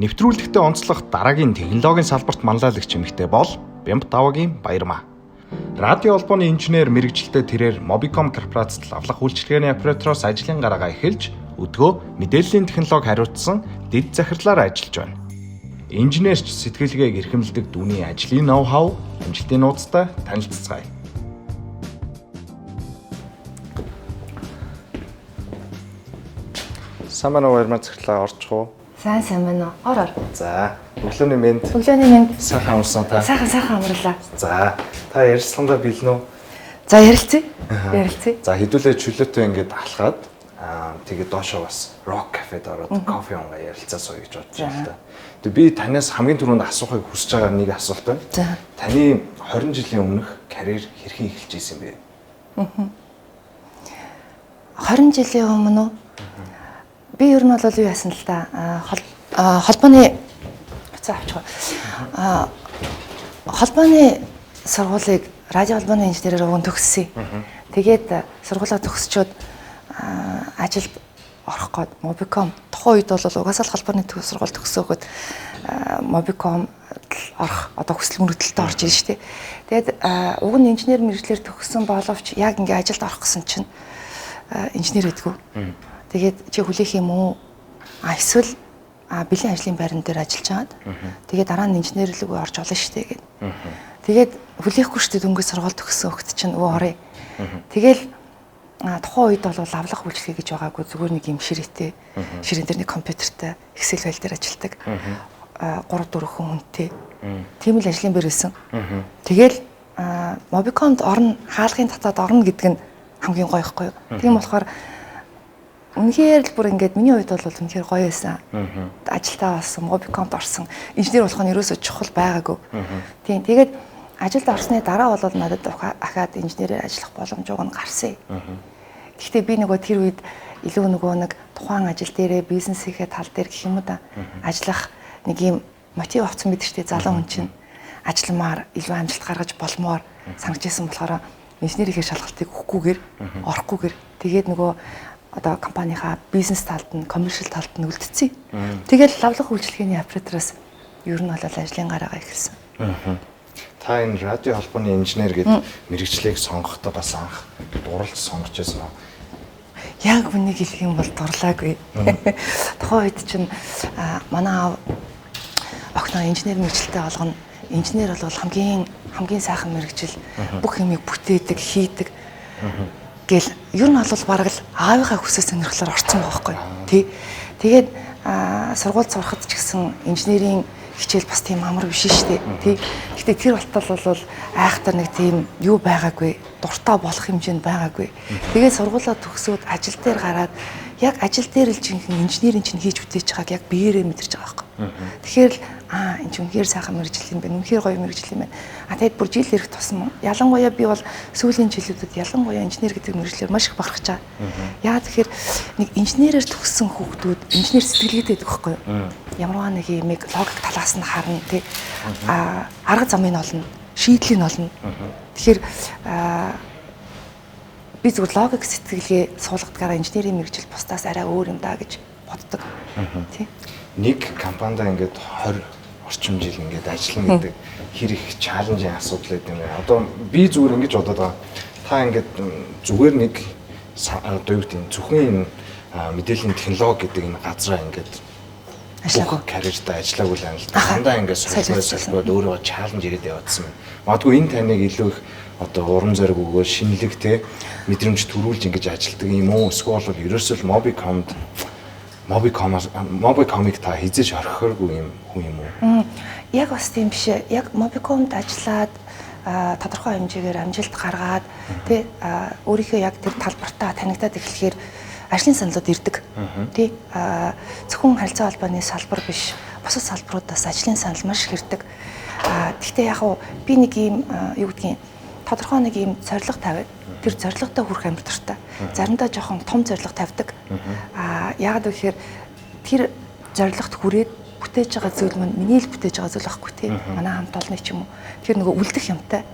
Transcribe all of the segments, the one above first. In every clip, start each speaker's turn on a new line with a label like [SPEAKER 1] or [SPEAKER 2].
[SPEAKER 1] Нэвтрүүлэгтээ онцлох дараагийн технологийн салбарт манлайлагч эмэгтэй бол Бямб Давагийн Баярмаа. Радио холбооны инженер мэргэжилтэд тэрээр Mobicom корпорацид авлах үйлчилгээний оператороос ажлын гараагаа эхэлж өдгөө мэдээллийн технологи хариуцсан дэд захирлаар ажиллаж байна. Инженерч сэтгэлгээг эрхэмлдэг дүүний ажлын ноу-хау, амжилтын нууцтай танилццгаая. Самана Баярмаа захирлаа орчих уу?
[SPEAKER 2] Сайн байна уу? Ор.
[SPEAKER 1] За, өглөөний мэнд.
[SPEAKER 2] Өглөөний мэнд.
[SPEAKER 1] Сайхан амарсан та.
[SPEAKER 2] Сайхан амарлаа.
[SPEAKER 1] За, та ярилцлагандаа бэлэн үү?
[SPEAKER 2] За, ярилцъя.
[SPEAKER 1] За, хэдүүлээ чөлөөтэй ингээд алхаад тэгээд доошоо бас Rock Cafe-д ороод кофе унгаа ярилцаа сууя гэж бодож байна л да. Тэгээд би танаас хамгийн түрүүнд асуухыг хүсэж байгаа нэг асуулт байна.
[SPEAKER 2] За.
[SPEAKER 1] Таны 20 жилийн өмнөх карьер хэрхэн эхэлж ирсэн бэ?
[SPEAKER 2] 20 жилийн өмнө би ер нь бол юу яасан л да. Холбооны холбооны сургуулийг радио холбооны инженерээр өгөн төгссөн. Тэгээд сургуулаа төгсчөөд ажилд орох гээд Mobicom тухайн үед бол угаасаа л холбооны сургууль төгсөөгөөд Mobicom орох одоо хүсэл мөрөгдөлтөд орж ирж штэ. Тэгээд уг нь инженер мэргэжлэр төгссөн боловч яг ингээ ажилд орох гэсэн чинь инженер гэдгүү. Тэгээд чи хүлээх юм уу? Эсвэл бэлэн ажлын байран дээр ажиллаж чаад. Тэгээд дараа нь инженер рүү орж олно штэ гэд. Тэгээд хүлээхгүй штэ дөнгөж сургууль төгссөн хөлт чинь өө орё. Тэгэл тухайн үед бол авлах үйлчлэгээ гэж байгаагүй зүгээр нэг юм ширээтэй. Ширээн дээр нэг компьютертэй Excel файл дээр ажилладаг. 3-4 хүн хүнтэй. Тийм л ажлын байр байсан. Тэгэл Mobicom-д орно, хаалгын татаад орно гэдэг нь хамгийн гоё ихгүй юу. Тийм болохоор үнэхээр л бүр ингээд миний үед бол үнэхээр гоё байсан. Ажилдаа болсон, Mobicom-д орсон. Инженер болох нь ерөөсөө чухал байгаагүй. Тийм. Тэгээд ажилд орсны дараа бол надад ахаад инженерээр ажиллах боломжууд нь гарсан. Гэхдээ би нөгөө тэр үед илүү нөгөө нэг тухайн ажил дээрээ бизнесийнхээ тал дээр гэх юм уу да ажиллах нэг юм мотив авсан мэт ч тий залуу хүн чинь ажилламаар илүү амжилт гаргаж болмоор санагдчихсан болохоор инженерийнхээ шалгалтыг өгөхгүйгээр орохгүйгээр тэгээд нөгөө одоо компанийхаа бизнес талд нь, коммершил талд нь үлдсэн. Тэгэл лавлах үйлчилгээний оператороос ер нь бол ажлын гараагаа эхэлсэн.
[SPEAKER 1] Та энэ радио холбооны инженер гэдэг мэргэжлийг сонгохдоо бас анх дурлж сонгож байсан уу?
[SPEAKER 2] Яг үнийг хэлэх юм бол дурлаагүй. Тухайн үед чинь манай аав охиноо инженер мэргэжилтэй болгоно. Инженер бол хамгийн сайхан мэргэжил бүх юмыг бүтээдэг, хийдэг гэл ер нь бол бараг л аавынхаа хүсэл сонирхлоор орцсон байгаа байхгүй. Тэгээд сургууль сурахад ч гэсэн инженерийн хичээл бас тийм амар биш шүү дээ. Гэхдээ тэр болтол бол айхтар нэг тийм юу байгаагүй, дуртай болох хэмжээнд байгаагүй. Тэгээд сургуулаа төгсөөд ажил дээр гараад яг ажил дээр л жинхэнэ инженерийн чинь хийж бүтээж байгааг яг биеэрээ мэдэрч байгаа байхгүй. Тэгэхээр л энэ ч үнэхээр сайхан мэргэжил юм байна. Үнэхээр гоё мэргэжил юм байна. Тэгээд бүр жил ирэх тусам ялангуяа би бол сүүлийн жилүүдэд ялангуяа инженер гэдэг мэргэжлэр маш их бахархаж байгаа. Яа тэгэхээр нэг инженерээр төгссөн хүүхдүүд инженер сэтгэлгээтэй байдаг байхгүй юу? Ямарваа нэг юм логик талаас нь харна тий. Арга замыг олно, шийдлийг олно. Тэгэхээр би зүгээр логик сэтгэлгээ суулгадгаараа инженерийн мэргэжил бусдаас арай өөр юм даа гэж боддог. Тий.
[SPEAKER 1] Нэг компанид ингээд 20 орчим жил ингээд ажиллана гэдэг хэр их чаленжийн асуудал гэдэг юм бэ. Одоо би зүгээр ингэж бодоод байгаа. Та ингээд зүгээр нэг одоо юу гэдэг нь зөвхөн мэдээллийн технологи гэдэг энэ газраа ингээд ажиллаагүй карьертай ажиллаагүй л юм л да. Дандаа ингээд солиод өөрөө чаленж ирээд явагдсан байна. Магадгүй энэ таныг илүү их одоо урам зориг өгөө шинэлэг те мэдрэмж төрүүлж ингэж ажилдаг юм уу? Эсвэл ерөөсөө Mobicom-ыг та хизээж орхихоргүй юм хүн юм уу?
[SPEAKER 2] Яг бас тийм биш. Яг Mobicom-д ажиллаад тодорхой хэмжээгээр амжилт гаргаад тий өөрийнхөө яг тэр талбартаа танигдаад эхлэхээр ажлын саналууд ирдэг. Тий зөвхөн харилцаа холбооны салбар биш, бусад салбаруудаас ажлын санал маш их ирдэг. Гэхдээ яг би нэг юм юу гэдгийг тодорхой нэг юм зорилго тавиад тэр зорилготой хүрэх амар дуртай. Заримдаа жоохон том зорилго тавьдаг. Яагаад гэвэл тэр зорилгот хүрээд бүтээж байгаа зүйл маань миний л бүтээж байгаа зүйл байхгүй тий. Манай хамт олны ч юм уу. Тэр нөгөө үлдэх юмтай.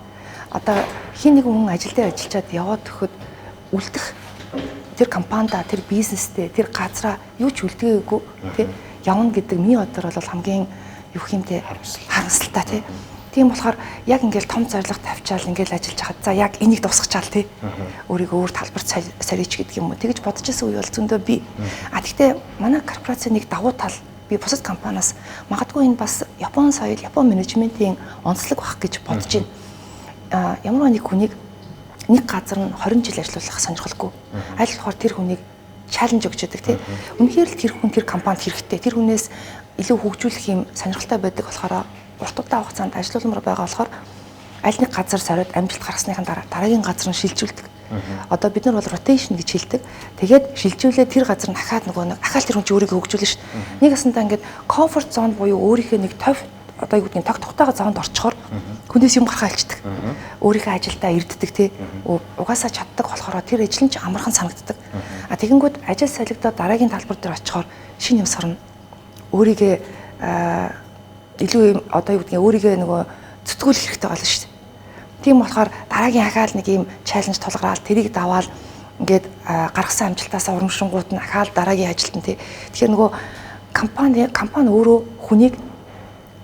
[SPEAKER 2] Одоо хин нэг хүн ажил дээр ажиллаад яваад өгөхөд үлдэх тэр компанида, тэр бизнестэй, тэр газраа юу ч үлдээгээгүй тий. явна гэдэг миний бодлоор бол хамгийн юу хэмтэй харамсалтай тий. Тийм болохоор яг ингээл том зорилго тавьчаал ингээл ажиллаж хахад за яг энийг дуусгачаал тий. Өөрийгөө өөр талбарт сарич гэдэг юм уу. Тэгэж бодож исэн үе бол зөндөө би. Гэхдээ манай корпорацийн нэг давуу тал би бусад компаниас магадгүй энэ бас Япон соёл, Япон менежментийн онцлог байх гэж бодож байна. Ямар нэг хүнийг нэг газар нь 20 жил ажиллуулах сонирхолгүй. Аль болохоор тэр хүнийг чаленж өгч яадаг тий. Үнэхээр л тэр хүн тэр компанид хэрэгтэй. Тэр хүнээс илүү хөгжүүлэх юм сонирхолтой байдаг болохоор урт удаан хугацаанд ажиллаулмаар байгаа болохоор аль нэг газар сориод амжилт гаргасныхан дараа дараагийн газар нь шилжүүлдэг. Одоо бид нар бол rotation гэж хэлдэг. Тэгээд шилжүүлээ тэр газар нь дахиад нөгөө ахаал тэр хүн чи өөрийгөө хөгжүүлнэ шүү дээ. Нэг асантаа ингээд comfort zone буюу өөрийнхөө нэг одоо юу гэдгийг тог тухтайгаа зоонд орчхоор хүнээс юм гарахаа хэлцдэг. Өөрийнхөө ажилдаа эрддэг тий. Угаасаа чаддаг болохоор тэр ажил нь ч амархан санагддаг. Тэгэнгүүт ажил солигдоод дараагийн талбар дээр очихоор шинэ юм сорно. Өөрийгөө илүү юм одоо юу гэдгийг өөрийгөө нөгөө зүтгүүлэх хэрэгтэй болно шүү дээ. Тийм болохоор дараагийн ахаал нэг юм чаленж тулгараал тэрийг даваал ингээд гаргасан амжилтаасаа урамшингууд нь ахаал дараагийн ажилтан тий. Тэгэхээр нөгөө компани өөрөө хүнийг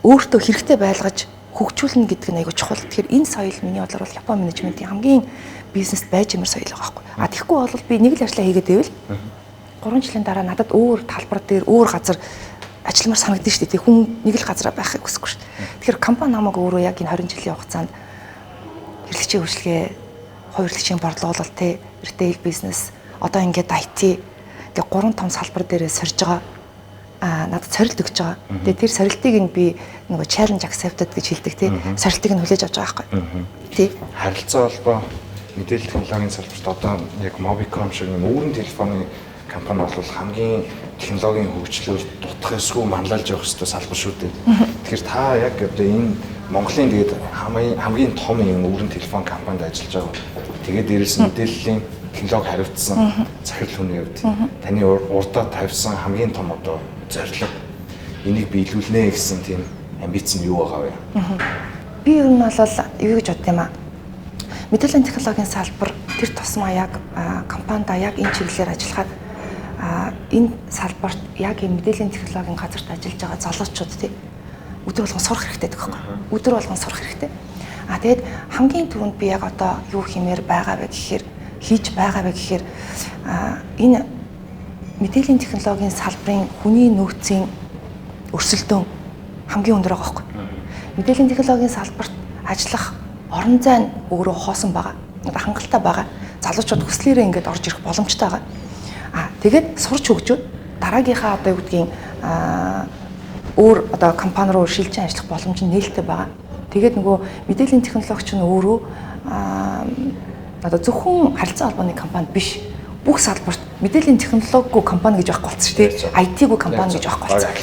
[SPEAKER 2] өөртөө хэрэгтэй байлгаж хөгжүүлнэ гэдэг нь айгүй чухал. Тэгэхээр энэ соёл миний бодлоор бол Япон менежментийн хамгийн бизнест байж ямар соёл байгаа байхгүй. Тэгэхгүй бол би нэг л ажлаа хийгээд байвал 3 жилийн дараа надад өөр талбар дээр өөр газар ажилламаар санагдаж шүү дээ. Хүн нэг л газараа байхыг хүсэхгүй шүү дээ. Тэгэхээр компани намайг өөрөө яг энэ 20 жилийн хугацаанд хэрэглэгчийн хөгжлөгээ, хувь хэрэглэгчийн борлуулалт, retail business, одоо ингээд IT ингээд 3 том салбар дээрээ сорж байгаа. Надад сорилт өгч байгаа. Тэгээ тэр сорилтыг нь би нөгөө challenge accepted гэж хэлдэг тий. Сорилтыг нь хүлээж авч байгаа байхгүй. Тий.
[SPEAKER 1] Харилцаа холбоо мэдээлэл технологийн салбарт одоо яг Mobicom шиг нэг өөрийн телефоны компани бол хамгийн технологийн хөгжлөөр дутах эсгүй манлайлж явах хэрэгтэй салбар шүү дээ. Тэгэхээр та яг одоо энэ Монголын тэгээд хамгийн том юм өөрийн телефон компанид ажиллаж байгаа. Тэгээд дээрээс нь мэдээллийн технологи хариуцсан захирал хүний хувьд таны урдаа тавьсан хамгийн том одоо зорилго энийг биелүүлнэ гэсэн тийм амбиц нь юу байгаа вэ?
[SPEAKER 2] Би ер нь бол юу гэж бодд юм аа. Мэдээллийн технологийн салбар тэр тусмаа яг компанида яг энэ чиглэлээр ажиллахад энэ салбарт яг энэ мэдээллийн технологийн газарт ажиллаж байгаа залуучууд тий өдөр болгон сурах хэрэгтэй гэдэг байхгүй. Өдөр болгон сурах хэрэгтэй. Тэгээд хамгийн түрүүнд би яг одоо юу хиймээр байгаа вэ гэхээр хийж байгаа вэ гэхээр энэ мэдээллийн технологийн салбарын хүний нөөцийн өрсөлдөөн хамгийн өндөр байгаа байхгүй. Мэдээллийн технологийн салбарт ажиллах орон зай нь өөрөө хоосон байгаа. Хангалттай байгаа. Залуучууд хүслээрээ ингээд орж ирэх боломжтой байгаа. Тэгээд сурч хөгжөөд дараагийнхаа одоо юу гэдгийг өөр одоо компани руу шилжин ажиллах боломж нь нээлттэй байгаа. Тэгээд нөгөө мэдээллийн технологич нь өөрөө одоо зөвхөн харилцаа холбооны компани биш. Бүх салбарт мэдээллийн технологигүй компани гэж байхгүй болсон шүү дээ. IT-гүй компани гэж байхгүй болсон.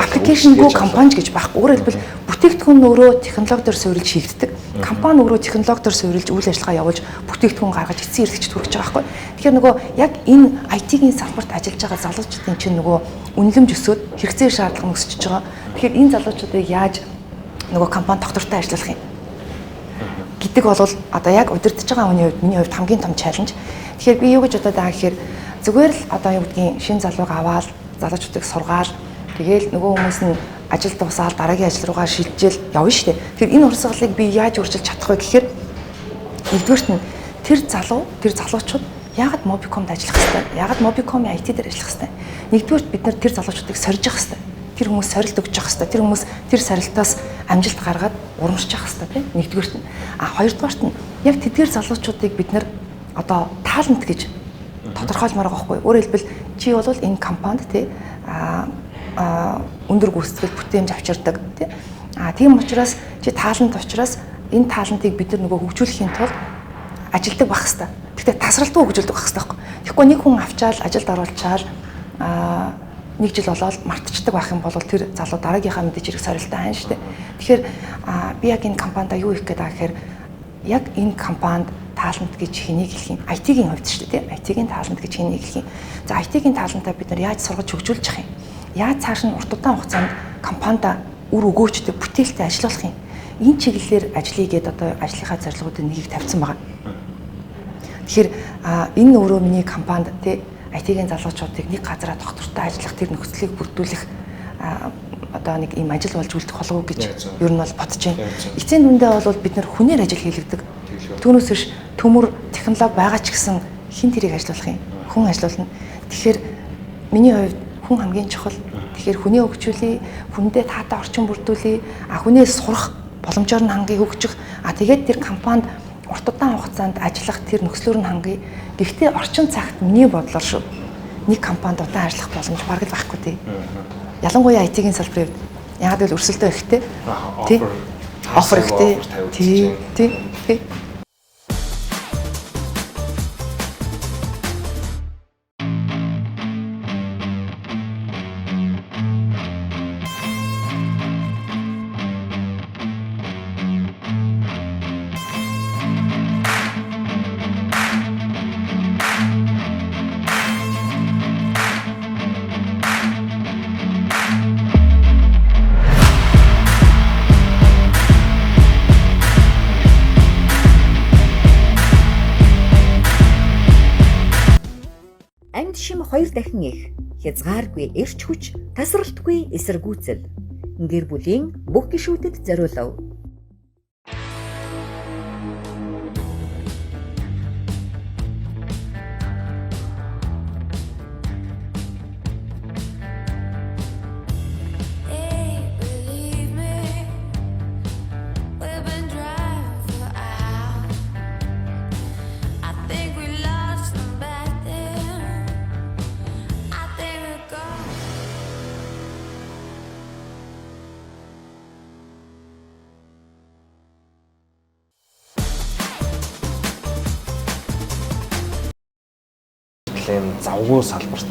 [SPEAKER 2] Аппликейшнгүй компани гэж байхгүй. Өөрөөр хэлбэл бүтээгдэхүүн өөрөө технологиор суурилж шийддэг. Компани өөрөө технологиор суурилж үйл ажиллагаа явуулж бүтээгдэхүүн гаргаж эцсийн эрхлэгчд хүргэж байгаа байхгүй. Тэгэхээр нөгөө яг энэ IT-ийн салбарт ажиллаж байгаа залуучдын чинь нөгөө үнэлэмж өсөөд хэрэгцээ шаардлага өсөж байгаа. Тэгэхээр энэ залуучуудыг яаж нөгөө компани доктортой ажиллах юм гэдэг бол одоо яг удирдах байгаа хүний хувьд миний хувьд хамгийн том чаленж. Тэгэхээр би юу гэж бодоод байгаа гэхээр зүгээр л одоо юу гэдгийг шинэ залууг аваад залуучуудыг сургаал тэгээл нөгөө хүмүүс нь ажил дуусаад дараагийн ажил руугаа шилжээл явна шүү дээ. Тэгэхээр энэ урсгалыг би яаж өөрчилж чадах вэ гэхээр нэгдүгээрт нь тэр залуучууд яагаад Mobicom-д ажиллах хэвээр? Яагаад Mobicom-ийн IT дээр ажиллах хэвээр? Нэгдүгээрт бид нар тэр залуучуудыг сорж явах хэвээр. Тэр хүмүүс сорилт өгч явах хэвээр. Тэр хүмүүс тэр сорилтоос амжилт гаргаад урамшиж явах хэвээр тийм. Нэгдүгээрт нь хоёрдугаарт нь яг тэдгээр залуучуудыг бид нар одоо талант гэж тодорхойлмоор байгаа байхгүй. Өөрөөр хэлбэл чи бол энэ компанид тий өндөр гүйцэтгэл бүтээмж авчирдаг тий. Тийм учраас чи талант учраас энэ талантыг бид нар нөгөө хөгжүүлэхийн тулд ажилдаг байх хэвээр. Гэхдээ тасралтгүй хөгжүүлдэг байх хэвээр. Тэгэхгүй нэг хүн авчаал ажилд оруулчаал нэг жил болоод мартчихдаг байх юм бол тэр залуу дараагийнхаа мэдээж хэрэг сорилтаа хань штэ. Тэгэхээр би яг энэ компанида юу хийх гээд байгаа гэхээр яг энэ компанид таалант гэж хэнийг хэлэх юм? IT-ийн хувьд шүү дээ, тийм. IT-ийн таалант гэж хэнийг хэлэх юм? За IT-ийн таалантаа бид нар яаж сургаж хөгжүүлж явах юм? Яаж цааш нь урт удаан хугацаанд компанида үр өгөөчтэй бүтээлтэй ажиллах юм? Энэ чиглэлээр ажиллая гэдэг одоо ажлынхаа зорилгоудыг нэгийг тавьсан байгаа. Тэгэхээр энэ өөрөө миний компанид тийм IT-ийн залуучуудыг нэг газараа доктортой ажиллах тэр нөхцөлийг бүрдүүлэх одоо нэг ийм ажил болж үлдэх болов уу гэж ер нь бол бодож байна. Эцсийн дүндээ бол бид нэр хүнээр ажил хийлэгдэг. Түүнээс биш төмөр технологи байгаа ч гэсэн хин тэрийг ажиллуулах юм. Хүн ажиллуулна. Тэгэхээр миний хувьд хүн хамгийн чухал. Тэгэхээр хүнээ хөгжүүлээ, хүндээ таатай орчин бүрдүүлээ, хүнээс сурах боломжоор нь хангыг хөгжих. Тэгээд тэр компанид урт удаан хугацаанд ажиллах тэр нөхцлөөр нь хангыг. Гэхдээ орчин цагт миний бодлоор шүү. Нэг компанид удаан ажиллах боломж бараг л байхгүй тий. Ялангуяа IT-ийн салбарын хувьд яагаад гэвэл өрсөлдөө ихтэй. Тий. Офер ихтэй. Тий.
[SPEAKER 3] Амьд шим 2 дахин их хязгааргүй эрч хүч тасралтгүй эсэргүүцэл гэр бүлийн бүх гишүүдэд зориулав.
[SPEAKER 1] Завгүй салбарт.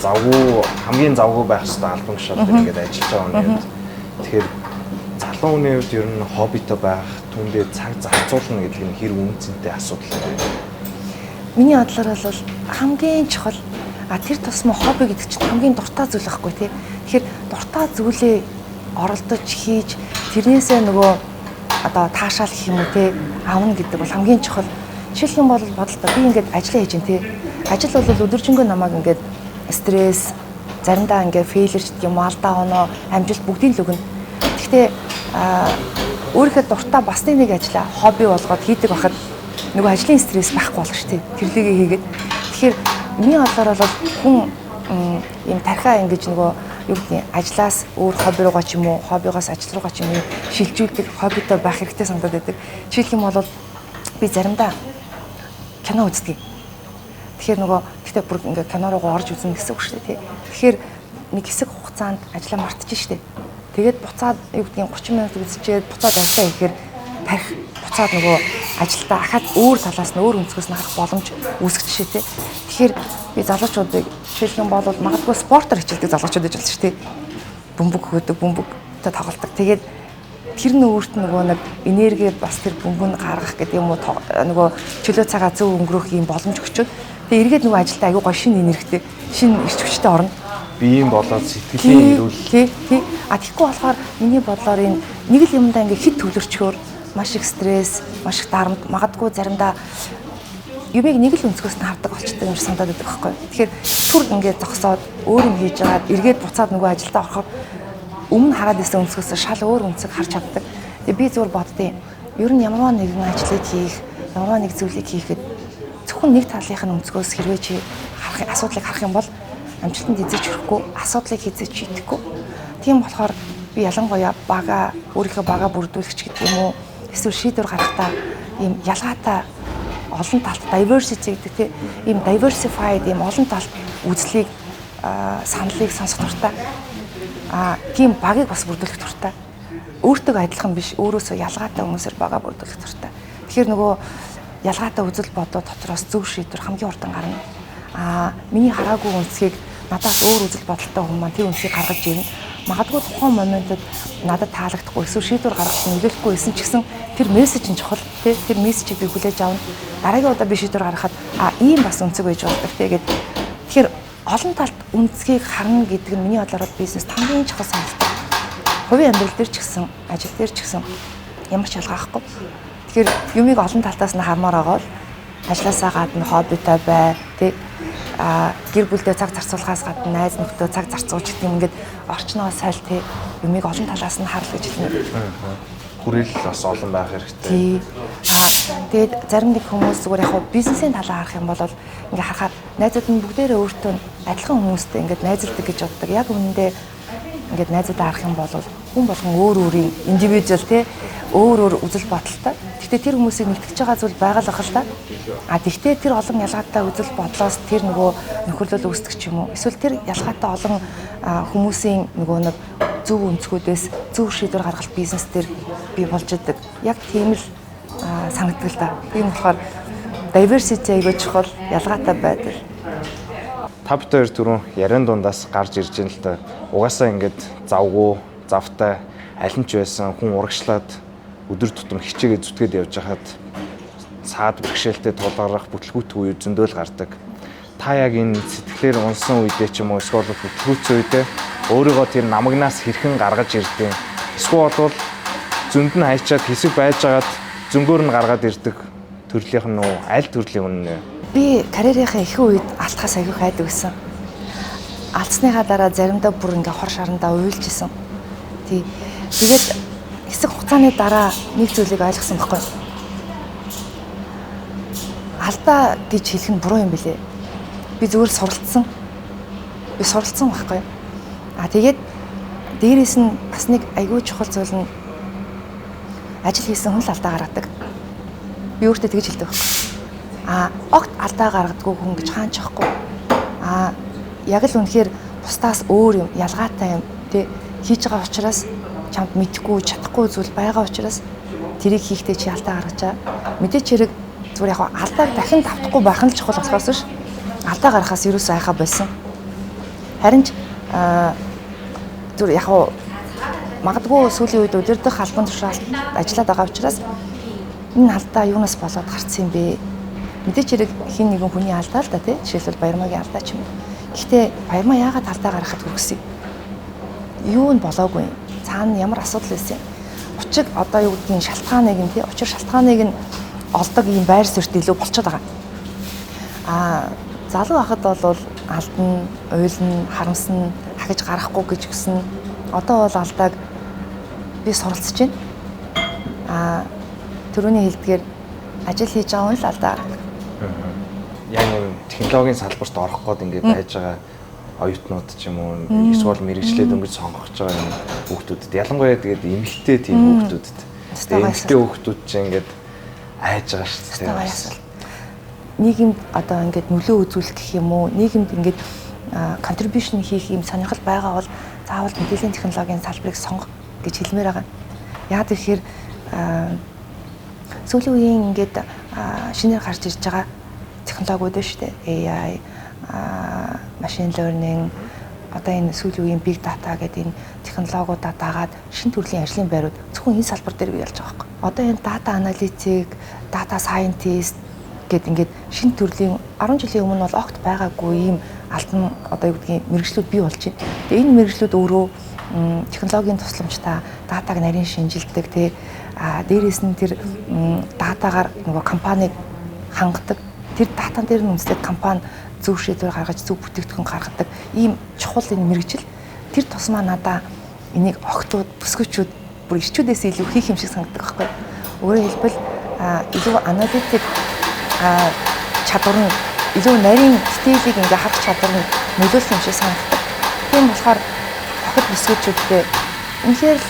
[SPEAKER 1] Завгүй хамгийн завгүй байх ёстой албан тушаалд ингээд ажиллаж байгаа хүний хувьд. Тэгэхээр залуу хүний хувьд ер нь хоббитой байх, түүндээ цаг зарцуулна гэдэг нь хэр үнцэнтэй асуудал юм бэ?
[SPEAKER 2] Миний бодлоор бол хамгийн чухал тэр тусмаа хобби гэдэг чинь хамгийн дуртай зүйл байхгүй тий. Тэгэхээр дуртай зүйлээ оролдож хийж тэрнээсээ нөгөө одоо таашаал гэх юм уу тий авна гэдэг бол хамгийн чухал. Жишээлх юм бол бодлоо би ингээд ажиллаа хийж дээ тий. Ажил бол өдөржингөө намайг ингээд стресс, заримдаа ингээд фейлер ч гэх юм уу алдаа оноо, амжилт бүгдийг л өгнө. Гэхдээ өөрийнхөө дуртай бас нэг ажлаа хобби болгоод хийдэг байхад нөгөө ажлын стресс байхгүй болно шүү дээ. Тэрлэгээ хийгээд. Тэгэхээр миний бодлоор бол хүн ийм тархиа ингэж нөгөө юу гэдгийг ажлаас өөр хобби руугаа ч юм уу, хоббигоос ажил руугаа ч юм уу шилжүүлдэг, хоббитой байх хэрэгтэй санагдаад байдаг. Жишээлх юм бол би заримдаа кино үздэг. Тэгэхээр нөгөө гэхдээ бүр ингээ кино руугаа орж үзнэ гэсэн үг шүү дээ тий. Тэгэхээр нэг хэсэг хугацаанд ажиллаа мартчих шүү дээ. Тэгээд буцаад юу гэдгийг 30 минут үзчихээд буцаад ажиллаа хийхээр тарих буцаад нөгөө ажилдаа ахаад өөр талаас нь өөр өнцгөөс нь харах боломж үүсгэж шээ тий. Тэгэхээр би залуучуудыг жишээлх юм бол магадгүй спортоор хичээлдэг залуучууд гэж болж шүү дээ. Бөмбөг хөөдөг, бөмбөгтэй тоглолдог. Тэгээд тэр нь өөрт нөгөө нэг энерги бас тэр бөмбөг гаргах гэдэг юм уу нөгөө чөлөө цагаа зөв өнгөрөх юм боломж өгчөөд тэгээ эргээд нөгөө ажилдаа аягүй гоё шинэ энергитэй шинэ эрч хүчтэй орно.
[SPEAKER 1] Биеийн болоод сэтгэлийн эрүүл.
[SPEAKER 2] Тий. Тэгэхгүй болохоор миний бодлоор энэ нэг л юмдаа ингээ хит төвлөрчгөөр маш их стресс, маш их дарамт магадгүй заримдаа юмыг нэг л өнцгөөс нь хардаг болчтой юм шиг санагдаад байдаг байхгүй. Тэгэхээр түр ингээ зогсоод өөр юм хийж агаад эргээд буцаад нөгөө ажилдаа орохоор өмнө хараад байсан өнцгөөс шал өөр өнцөг харж чаддаг. Тэгээ би зүгээр боддیں۔ Ер нь ямарваа нэгэн ажлыг хийх, ямарваа нэг зүйлийг хийхэд зөвхөн нэг талынх нь өнцгөөс хэрвээ чи харах асуудлыг харах юм бол амжилтанд эзэж хүрэхгүй, асуудлыг хийж шийдэхгүй. Тийм болохоор би ялангуяа өөрийнхөө бага бүрдүүлэгч гэдэг юм уу, эсвэл шийдвэр гаргахдаа ийм ялгаатай олон талт diversity гэдэг тийм ийм diversified ийм олон талт үзлийг саналыг сонсох туфтаа. Тийм багийг бас бүрдүүлэх туфтаа. Өөртөө адилхан биш, өөрөөсөө ялгаатай хүмүүсээр бага бүрдүүлэх туфтаа. Тэгэхээр нөгөө ялгаатай үзэл бодол дотроос зөв шийдвэр хамгийн урдан гарна. Миний хараагүй үнцгийг надаас өөр үзэл бодолтой хүмүүс маань тэр үнцгийг гаргаж ирнэ. Магадгүй тухайн моментод надад таалагдахгүй эсвэл шийдвэр гаргах нөлөөлөхгүй байсан ч гэсэн тэр мессеж нь чухал. Тэр мессежийг би хүлээж авна. Дараагийн удаа би шийдвэр гаргахад ийм бас үнцэг байж болдог тэгээд тэгэхээр олон талт үнцгийг харна гэдэг нь миний бодлоор бизнест хамгийн чухал саналтай. Хувийн амьдрал дээр ч гэсэн, ажил дээр ч гэсэн ямар ч ялгаахгүй. Тэгэхээр юмыг олон талтаас нь хармаар байгаа бол ажлаасаа гадна хоббитой бай, гэр бүлдээ цаг зарцуулахаас гадна найз нөхдөд цаг зарцуулж гэх юм ингээд орчноо саль тий юмыг олон талаас нь харах гэж хэлнэ.
[SPEAKER 1] Хүрээлэл бас олон байх хэрэгтэй.
[SPEAKER 2] Тий. Тэгээд зарим нэг хүмүүс зүгээр яг бизнесийн талаа харах юм бол ингээ харахаар найзууд нь бүгдээрээ өөртөө адилхан хүмүүстэй ингээд найзалдаг гэж боддог. Яг үүндээ ингээд найзуудаа харах юм бол хүн болгон өөр өөрийн индивидуал тий өөр үзэл бодолтой. Гэхдээ тэр хүмүүсийг нэгтгэж байгаа зүйл байгаль ах л та. Тэгтээ тэр олон ялгаатай үзэл бодлоос тэр нөгөө нөхөрлөл үүсдэг ч юм уу. Эсвэл тэр ялгаатай олон хүмүүсийн нөгөө нэг зөв өнцгүүдээс зөв шийдвэр гаргалт бизнес дээр бий болж идэг. Яг тийм л санагддаг л да. Тийм болохоор diversity айгүй чухал, ялгаатай байдал.
[SPEAKER 1] Та бид хоёр түрүүн яриан дундаас гарч ирж байна л та. Угаасаа ингээд завгүй, завтай аль нь ч байсан хүн урагшлаад өдөр тутам хичээгээ зүтгээд явж хахад цаад бэрхшээлтэй тулгарах бүтлгүүт үе зөндөл гардаг. Та яг энэ сэтгэлээр унсан үедээ ч юм уу эсвэл бүтлгүүцсэн үедээ өөрийгөө тэр намагнаас хэрхэн гаргаж ирдэг. Эсвэл бол зөнд нь хайчаад хэсэг байж байгаад зөнгөөр нь гаргаад ирдэг төрлийнх нь аль төрлийн үнэ.
[SPEAKER 2] Би карьерийнхаа ихэнх үед алдахаас аягүй хайдаг байсан. Алдсныхаа дараа заримдаа бүр ингээ хор шарандаа уйлж исэн. Тэгээд хэсэг хугацааны дараа нэг зүйлийг ойлгосон байхгүй. Алдаа гэж хэлэх нь буруу юм билээ. Би зүгээр суралцсан. Би суралцсан байхгүй. Тэгээд дээрээс нь бас нэг айгүй чухал зүйл нь ажил хийсэн хүн л алдаа гаргадаг. Би өөртөө тэгж хэлдэг байхгүй. Огт алдаа гаргадаггүй хүн гэж хаанч ахгүй. Яг л үнэхээр бусдаас өөр юм, ялгаатай юм тий хийж байгаа учраас чамд мэдхгүй, чадахгүй зүйл байгаа учраас тэрийг хийхдээ чи алдаа гаргачаа. Мэдээч хэрэг зүгээр яг алдааг дахин давтахгүй байх нь л чухал болохоос ш. Алдаа гаргахаас юусоо айхаа болсон. Харин ч зүгээр яг магадгүй сүүлийн үед өдөрдох албан тушаалд ажиллаад байгаа учраас энэ алдаа юунаас болоод гарсан юм бэ? Мэдээч хэрэг хин нэгэн хүний алдаа л да тий. Жишээлбэл Баярмаагийн алдаа ч юм уу. Гэхдээ Баярмаа яагаад алдаа гаргахад хүргэсэн? Юу нь болоогүй юм? Цаана ямар асуудал байсан юм? Учир одоо юу гэдгийг шалтгааныг нь тий. Учир шалтгааныг нь олдог ийм байр суурьт илүү болчиход байгаа. Залуу хахад бол алдна, уйлна, харамсна, хахиж гарахгүй гэж гисэн. Одоо бол алдааг би суралцж байна. Төрөний хэлдгээр ажил хийж байгаа хүн л алдаа гаргадаг.
[SPEAKER 1] Яг нэг технологийн салбарт орох гээд ингээд байж байгаа оюутнууд ч юм уу эсвэл мэрэгчлээд өнгөж сонгож байгаа юм хүүхдүүдэд ялангуяа тэгээд эмэгтэй тийм хүүхдүүдэд эмэгтэй хүүхдүүд чинь ингээд айж байгаа шүү дээ.
[SPEAKER 2] Нийгэмд одоо ингээд нөлөө үзүүлэх гэх юм уу, нийгэмд ингээд contribution хийх юм сонирхол байгаа бол заавал мэдээллийн технологийн салбарыг сонгох гэж хэлмээр байгаа. Яг тэгэхээр сүүлийн үеийн ингээд шинээр гарч ирж байгаа технологиуд шүү дээ. AI, machine learning, одоо энэ сүүлийн үеийн big data гэдэг энэ технологиудаа дагаад шинэ төрлийн ажлын байрууд зөвхөн энэ салбар дээр ялж байгаа байхгүй. Одоо энэ data analytic, data scientist гэдэг ингээд шинэ төрлийн 10 жилийн өмнө бол огт байгаагүй ийм албан одоо юу гэдгийг мэргэжлүүд бий болж байна. Тэгээ энэ мэргэжлүүд өөрөө технологийн тусламжтай датаг нарийн шинжилдэг тий дээрээс нь тэр датагаар нөгөө компанийг хангадаг. Тэр датан дээр нь үндэслээд компани зөв шийдвэр гаргаж зөв бүтээгдэхүүн гаргадаг ийм чухал энэ мэргэжил тэр тусмаа надаа энийг огтуд бүсгүүчүүд бүр ирчүүдээс илүү хийх юм шиг санагддаг байхгүй. Өөрөөр хэлбэл илүү аналитик чадвар нь илүү нарийн стилийг ингээ харах чадвар нь нөлөөлөх юм шиг санагддаг. Тийм болохоор охид бүсгүүчүүдтэй үнэхээр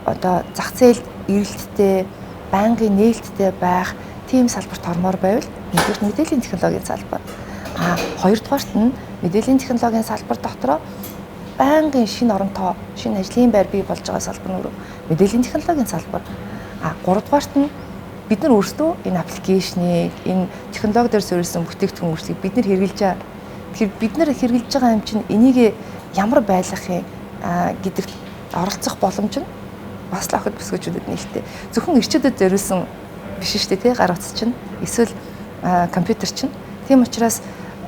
[SPEAKER 2] одоо зах зээлд эрэлттэй, байнгын нээлттэй байх тийм салбарт ормоор байвал нэгдүгээр мэдээллийн технологийн салбар. Хоёрдугаарт нь мэдээллийн технологийн салбар дотроо байнгын шинэ оронтой, шинэ ажлын байр бий болж байгаа салбар нь мэдээллийн технологийн салбар. Гуравдугаарт нь бид нар өөрсдөө энэ аппликейшнийг, энэ технологи дээр суурилсан бүтээгдэхүүн үрсийг бид нар хэрэгжилж байгаа. Тэгэхээр бид нар хэрэгжилж байгаа юм чинь энийг ямар байлгах юм гэдэгт оролцох боломж нь бас л охид бүсгүүчүүдэд нээлттэй. Зөвхөн ирчүүдэд зориулсан биш шүү дээ тий гар утас чинь эсвэл компьютер чинь. Тийм учраас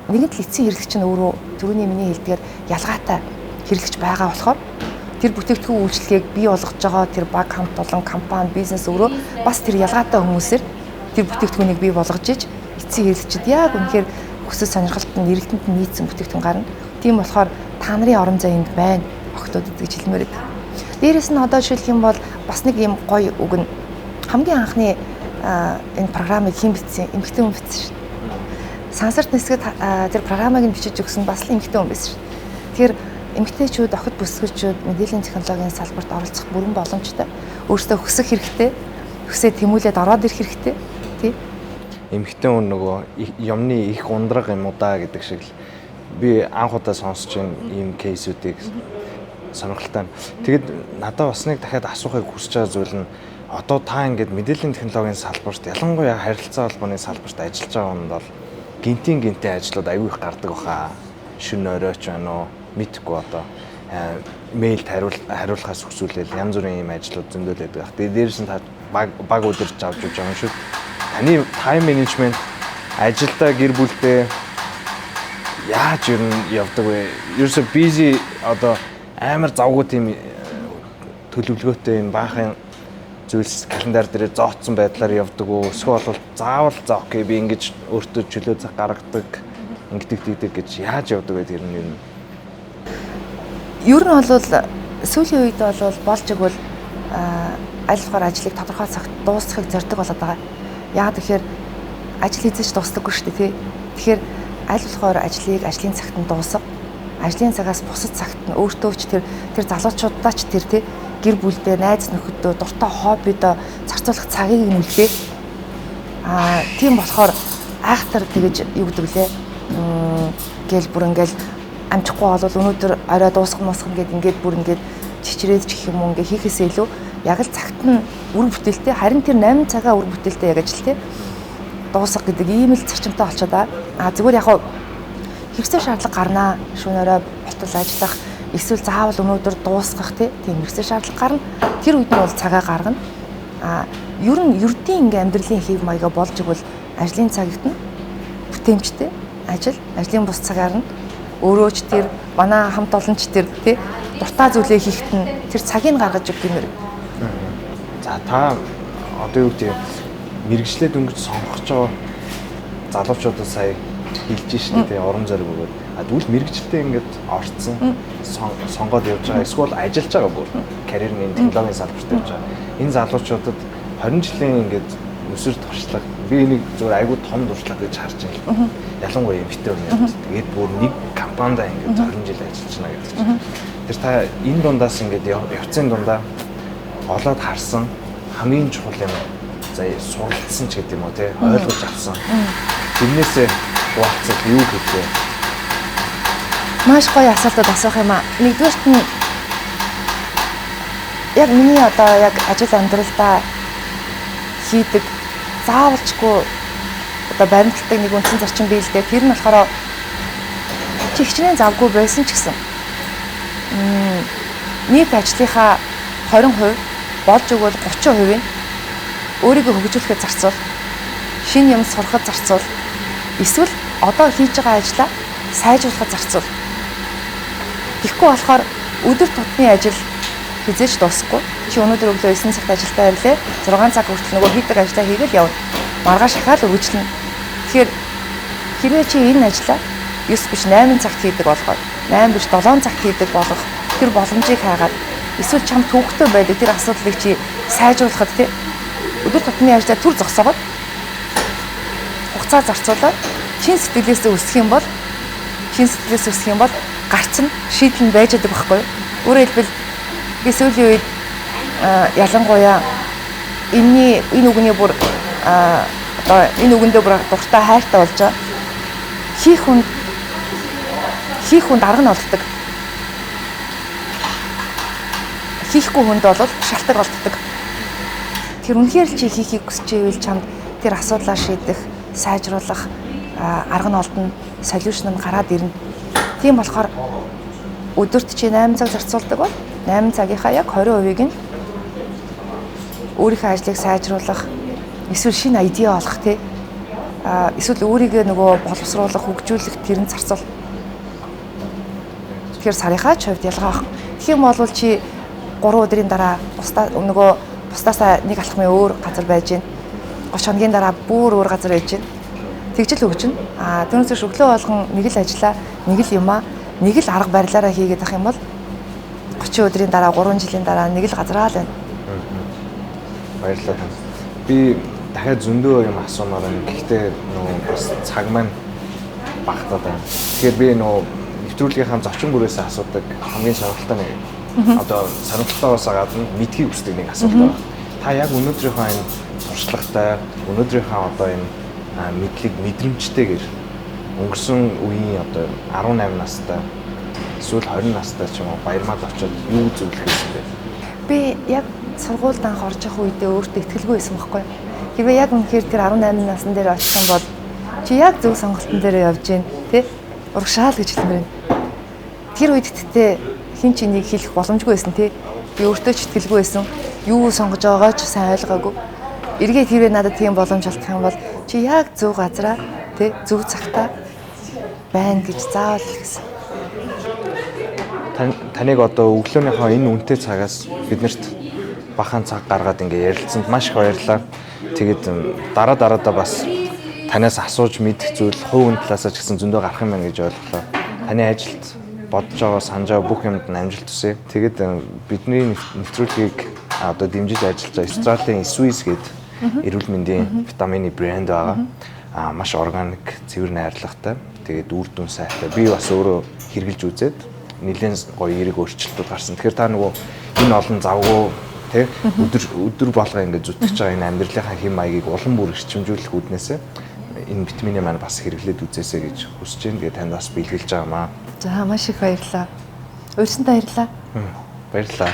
[SPEAKER 2] нэгэн л эцсийн хэрэглэгч нь өөрөө түрүүний миний хэлдгээр ялгаатай хэрэглэгч байгаа болохоор тэр бүтээгдэхүүн үйлчлэгийг бий болгож байгаа тэр баг хамт олон компани, бизнес өөрөө бас тэр ялгаатай хүмүүсээр тэр бүтээгдэхүүнийг бий болгож иж эцсийн хэрэглэгчид яг үнэхээр хүсэл сонирхолтой нэрэлтэнд нийцсэн бүтээгдэхүүн гарна. Тийм болохоор та нарын орон зай энд байна. Охтуудад гэж хэлмээр байдаг. Дээрээс нь одоо жишээлх юм бол бас нэг юм гоё үг нь хамгийн анхны энэ програмыг хэн бичсэн? Эмэгтэй хүн бичсэн шүү. Сансарт нисгэд тэр програмыг нь бичиж өгсөн бас л эмэгтэй хүн байсан шүү. Тэгэхээр эмэгтэйчүүд, охид бүсгүүлчүүд мэдээллийн технологийн салбарт оролцох бүрэн боломжтой. Өөрсдөө хүсэх хэрэгтэй. Хүсээ тэмүүлээд ороод ирэх хэрэгтэй. Тий.
[SPEAKER 1] Эмэгтэй хүн нөгөө юмны их ундраг юм уу да гэдэг шиг л би анх удаа сонсч ийм кейсүүдийг сонирхолтой. Тэгэд надад бас нэг дахиад асуухыг хүсэж байгаа зүйл нь одоо та ингээд мэдээллийн технологийн салбарт ялангуяа харилцаа холбооны салбарт ажиллаж байгаа хүнд бол гинтийн ажлууд аягүй их гардаг баха. Шөнө оройч байна уу? Мэдхгүй одоо мэйлд хариулахаас хүсвэл янз бүрийн ийм ажлууд зөндөл байдаг. Тэгээд дээрээс нь та баг удирч авч явж байгаа юм шүү. Таны тайм менежмент ажилдаа гэр бүлдээ яаж ер нь явдаг вэ? Ерөөсө busy одоо амар завгүй тийм төлөвлөгөөтэй энэ баахан зүйлс календар дээр зооцсон байдлаар явдаг уу? Эсвэл бол заавал за окей би ингэж өөртөө чөлөө цаг гаргадаг ингэдэг гэж яаж явдаг вэ тэр нь ер нь?
[SPEAKER 2] Ер нь бол сүүлийн үед бол болж игэл аль болохоор ажлыг тодорхой цагт дуусгахыг зорддог болоод байгаа. Яагаад тэгэхээр ажил хийж дуусдаггүй шүү дээ тий. Тэгэхээр аль болохоор ажлын цагт нь дуусгах, ажлын цагаас бусад цагт нь өөртөө ч тэр залуучуудаа ч тэр тий гэр бүлдээ, найз нөхөдөө, дуртай хоббидоо зарцуулах цагийг нь үлдээ. Тийм болохоор айхтар тэгэж юу гэдэг лээ. Гэл бүр ингээл амжихгүй бол өнөөдөр орой дуусгах ингээд бүр ингээд чичрээд ч гэх юм уу ингээ хийхээсээ илүү яг л цагт нь үр бүтээлтэй харин тэр 8 цагаа үр бүтээлтэй яг ажил тий дуусгах гэдэг ийм л зарчимтай болчиход байгаа. Зүгээр яг хэрэгцээ шаардлага гарнаа. Шөнө орой болтол ажиллах эсвэл заавал өнөөдөр дуусгах тийм хэрэгцээ шаардлага гарна. Тэр үед нь бол цагаа гаргана. Ер нь ердийн ингээм амьдралын хэв маяга болж игэл ажлын цагт нь бүтээмжтэй ажлын бус цагаар нь өөрөө ч тэр манай хамт олонч тэр тий дуртай зүйлээ хийхэд нь тэр цагийг гаргаж өгөх гэмээр.
[SPEAKER 1] За та одоо юу гэдэг мэрэгчлээд өнгөж сонгож байгаа залуучуудад сая хэлж штэ тий урам зориг өгөөд тэгвэл мэрэгчлээ ингээд орцсон сонгоод явж байгаа эсвэл ажиллаж байгаа бүр карьерийн технологийн салбарт явж байгаа. Энэ залуучуудад 20 жилийн ингээд өсөр туршлага би энийг зөвхөн айгүй том туршлага гэж харж байна. Ялангуяа эмэгтэй хүмүүс тэгээд бүр нэг компанид ингээд 20 жил ажиллаж байна гэдэг чинь. Тэр та энэ дундаас ингээд явцын дундаа олоод харсан хамгийн чухал юм за суралцсан ч гэдэг юм уу тий ойлгож авсан. Тэрнээсээ хуваалцах юу гэхээ.
[SPEAKER 2] Маш гоё асуултад асуух юм аа. Нэгдүгээрт нь яг миний одоо яг ажил амьдралдаа хийдэг заавалчгүй одоо баримтлагдаг нэг үндсэн зарчим бий л дээ. Тэр нь болохоор чи хичнээн завгүй байсан ч гэсэн нийт ажлынхаа 20% болж өгвөл 30%-ийг өөрийгөө хөгжүүлэхэд зарцуул. Шинэ юм сурахад зарцуул. Эсвэл одоо хийж байгаа ажлаа сайжруулахад зарцуул. Тэгэхгүй болохоор өдөр тутмын ажил хизээж дуусахгүй. Чи өнөөдөр өглөө 9 цагт ажилдаа ирлээ. 6 цаг хүртэл нөгөө хийдэг ажлаа хийгээл явна. Маргааш ахаад үргэлжлэнэ. Тэгэхээр хэрвээ чи энэ ажлаа 9 биш 8 цагт хийдэг болгоод 8 биш 7 цагт хийдэг болгох тэр боломжийг хайгаад эсвэл чам төвөгтэй байдаг тэр асуудлыг чи сайжруулахад тий өдөр тутмын ажлаа түр зогсоогоод хугацаа зарцуулаад чин сэтгэлээсээ өсөх юм бол гарц нь шийдэл нь байж байгаа байхгүй юу? Өөрөөр хэлбэл сүүлийн үед ялангуяа энэ үгний бүр одоо энэ үгэндээ бүр дуртай хайртай болж байгаа. Хийх хүнд арга нь олддог. Хийхгүй хүнд бол шалтгаан олддог. Тэр үнэхээр л чи хийхийг хүсэж ивэл чамд тэр асуудлаа шийдэх, сайжруулах арга нь олдно, солиушн нь гараад ирнэ. Тийм болохоор өдөрт чи 8 цаг зарцуулдаг бол 8 цагийнхаа яг 20%-ийг нь өөрийнхөө ажлыг сайжруулах, эсвэл шинэ айдиа олох тий. Эсвэл өөрийгөө нөгөө боловсруулах, хөгжүүлэх тэрэн зарцуул. Тэгэхээр сарынхаа ч хувьд ялгаа авах. Тэгэх юм бол чи 3 өдрийн дараа бусдаасаа нэг алхмын өөр газар байж гин. 30 хоногийн дараа бүр өөр газар байж гин. тэгжил өгч нь. Түүнээс өглөө болгон нэг л ажиллаа, нэг л юмаа, нэг л арга барилаараа хийгээд ах юм бол 30 өдрийн дараа, 3 жилийн дараа нэг л газараа л байна.
[SPEAKER 1] Баярлалаа. Би дахиад зөндөө юм асуумаар байна. Гэхдээ нөгөө бас цаг маань багтаад байна. Тэгэхээр би нөгөө нэвтрүүлгийнхаа зочин бүрээс асуудаг хамгийн сонирхолтой нэг одоо сонирхолтойгоос гадна мэдхийг хүсдэг нэг асуулт байна. Та яг өнөөдрийнхөө энэ туршлагатай, өнөөдрийнхөө одоо энэ мэдлэг мэдрэмжтэйгээр өнгөрсөн үеийн одоо 18 настай эсвэл 20 настай ч юм уу баярмаад очоод юу зөвлөх гэсэн бэ?
[SPEAKER 2] Би яг сургуульд анх орж явах үедээ өөртөө ихтгэлгүй байсан байхгүй. Хэрвээ яг үнэхээр тэр 18 насны дээр очихсан бол чи яг зөв сонголтын дээр явж гин тий? Урагшаал гэж хэлмээр байна. Тэр үед тэгтээ хин ч энийг хэлэх боломжгүй байсан тий? Би өөртөө ч ихтгэлгүй байсан. Юу сонгож байгаагаа ч сайн ойлгоогүй. Эргээд хэрвээ надад тийм боломж олдох юм бол чи яг зөв газараа тий? Зөв цагтаа байна гэж заавал хэлсэн.
[SPEAKER 1] Таныг одоо өглөөнийхөө энэ үнэтэй цагаас биднэрт бахан цаг гаргаад ингээ ярилцсанд маш их баярлалаа. Тэгээд дараадаа бас танаас асууж мэдэх зүйл хувь хүн талаасаа ч гэсэн зөндөө гарах юм байна гэж ойлголоо. Таны ажилд бодож байгаа санаж байгаа бүх юмд нь амжилт хүсье. Тэгээд бидний нэвтрүүлгийг одоо дэмжиж ажиллаж байгаа Australia Swiss гэдэг эрүүл мэндийн витамины брэнд байгаа. Маш органик, цэвэр найрлагатай. Тэгээд үр дүн сайтай. Би бас өөрөө хэрглэж үзээд нэлээд гоё эерэг өөрчлөлтүүд гарсан. Тэгэхээр та нөгөө энэ олон завгүй тий өдөр болгоо ингээд зүтгэж байгаа энэ амьдралынхаа хэм маягийг улам бүр эрчимжүүлэх үүднээсээ энэ витамины маань бас хэрэглээд үзээсэй гэж хүсэж байна. Тэгээд танд бас бэлгэлж байгаамаа.
[SPEAKER 2] За маш их баярлалаа. Өөрсөндөө баярлалаа.
[SPEAKER 1] Баярлалаа.